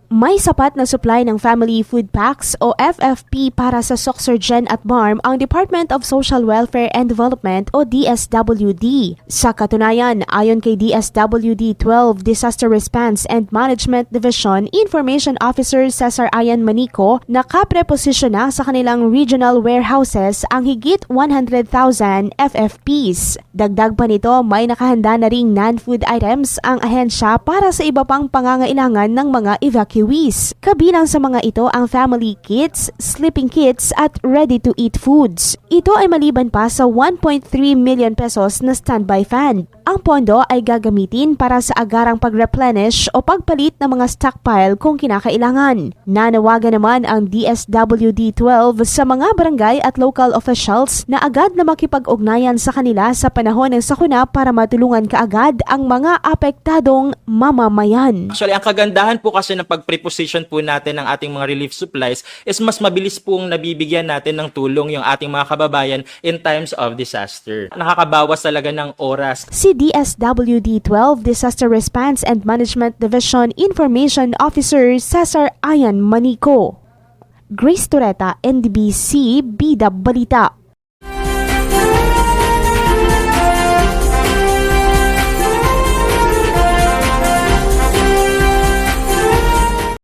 May sapat na supply ng Family Food Packs o FFP para sa Sorsogen at BARM ang Department of Social Welfare and Development o DSWD. Sa katunayan, ayon kay DSWD 12 Disaster Response and Management Division Information Officer Cesar Ayan Manico, nakapreposisyon na sa kanilang regional warehouses ang higit 100,000 FFPs. Dagdag pa nito, may nakahanda na ring non-food items ang ahensya para sa iba pang pangangailangan ng mga evacuees. Kabilang sa mga ito ang family kits, sleeping kits at ready-to-eat foods. Ito ay maliban pa sa 1.3 million pesos na standby fund. Ang pondo ay gagamitin para sa agarang pag-replenish o pagpalit ng mga stockpile kung kinakailangan. Nanawagan naman ang DSWD 12 sa mga barangay at local officials na agad na makipag-ugnayan sa kanila sa panahon ng sakuna para matulungan kaagad ang mga apektadong mamamayan. Actually, ang kagandahan po kasi ng pag-preposition po natin ng ating mga relief supplies is mas mabilis pong nabibigyan natin ng tulong yung ating mga kababayan in times of disaster. Nakakabawas talaga ng oras. Si DSWD 12 Disaster Response and Management Division Information Officer Cesar Ayan Manico. Grace Toreta, NDBC, Bida Balita.